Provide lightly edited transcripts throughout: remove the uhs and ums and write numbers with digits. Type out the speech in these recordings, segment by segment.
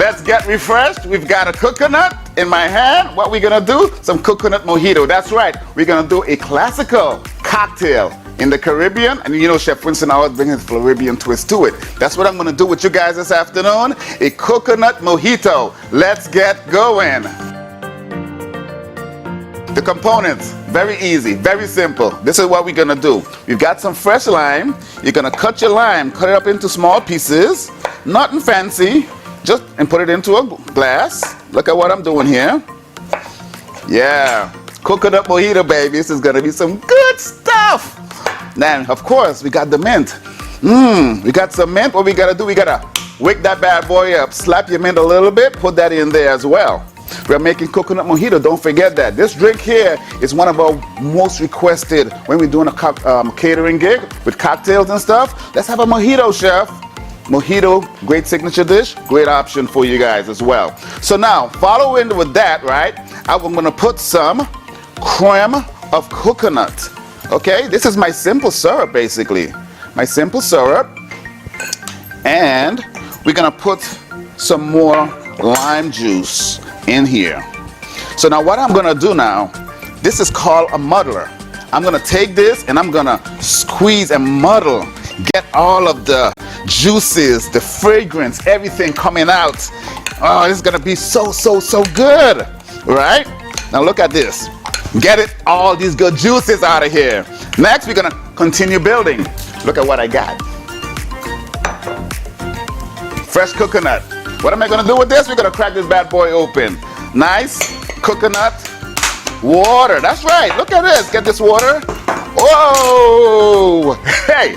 let's get refreshed. We've got a coconut in my hand. What we gonna do? Some coconut mojito. That's right. We're gonna do a classical cocktail in the Caribbean. And you know Chef Winston always brings his Floribbean twist to it. That's what I'm gonna do with you guys this afternoon. A coconut mojito. Let's get going. The components, very easy, very simple. This is what we're gonna do. We've got some fresh lime. You're gonna cut your lime, cut it up into small pieces. Nothing fancy, and put it into a glass. Look at what I'm doing here. Yeah, coconut mojito, baby. This is gonna be some good stuff. Then, of course, we got the mint. We got some mint. What we gotta do, we gotta wake that bad boy up. Slap your mint a little bit, put that in there as well. We're making coconut mojito, don't forget that. This drink here is one of our most requested when we're doing a catering gig with cocktails and stuff. Let's have a mojito, chef. Mojito, great signature dish, great option for you guys as well. So now, following with that, right, I'm gonna put some creme of coconut. Okay, this is my simple syrup basically. My simple syrup. And we're gonna put some more lime juice in here. So now what I'm gonna do now, this is called a muddler. I'm gonna take this and I'm gonna squeeze and muddle, get all of the juices, the fragrance, everything coming out. Oh, this is gonna be so good, right? Now look at this. Get it, all these good juices out of here. Next, we're gonna continue building. Look at what I got. Fresh coconut. What am I gonna do with this? We're gonna crack this bad boy open. Nice coconut water. That's right, look at this. Get this water. Whoa! Hey,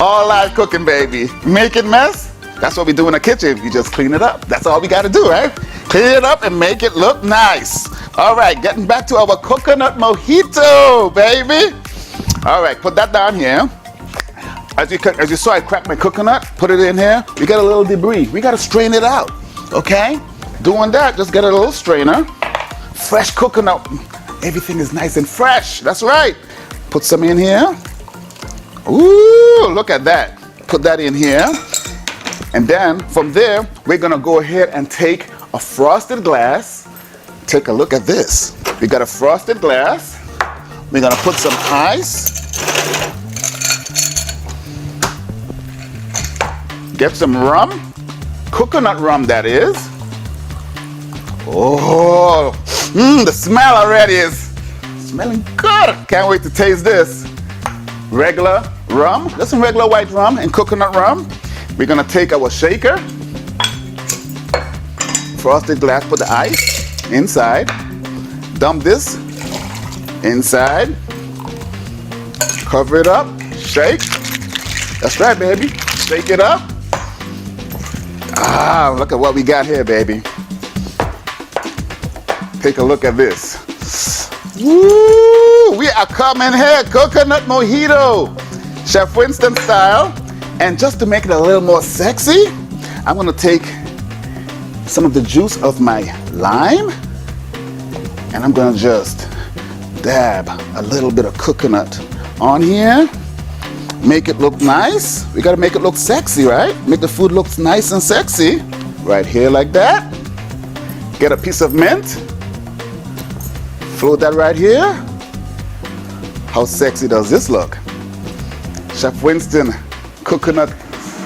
all live cooking, baby. Making mess? That's what we do in the kitchen. You just clean it up. That's all we gotta do, right? Clean it up and make it look nice. All right, getting back to our coconut mojito, baby. All right, put that down here. As you saw, I cracked my coconut, put it in here. We got a little debris. We gotta strain it out, okay? Doing that, just get a little strainer. Fresh coconut. Everything is nice and fresh. That's right. Put some in here. Ooh, look at that. Put that in here. And then from there, we're gonna go ahead and take a frosted glass. Take a look at this. We got a frosted glass. We're gonna put some ice. Get some rum. Coconut rum, that is. Oh, the smell already is smelling good. Can't wait to taste this. Regular rum, just some regular white rum and coconut rum. We're gonna take our shaker, frosted glass, put the ice inside, dump this inside, cover it up, shake. That's right, baby. Shake it up. Ah, look at what we got here, baby. Take a look at this. Woo! We are coming here, coconut mojito, Chef Winston style. And just to make it a little more sexy, I'm gonna take some of the juice of my lime and I'm gonna just dab a little bit of coconut on here. Make it look nice. We gotta make it look sexy, right? Make the food look nice and sexy. Right here like that. Get a piece of mint. Float that right here. How sexy does this look? Chef Winston coconut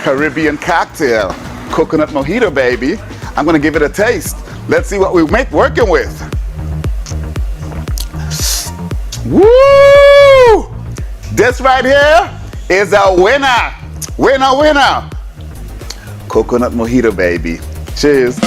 Caribbean cocktail. Coconut mojito, baby. I'm gonna give it a taste. Let's see what we make working with. Woo! This right here is a winner. Winner, winner. Coconut mojito, baby. Cheers.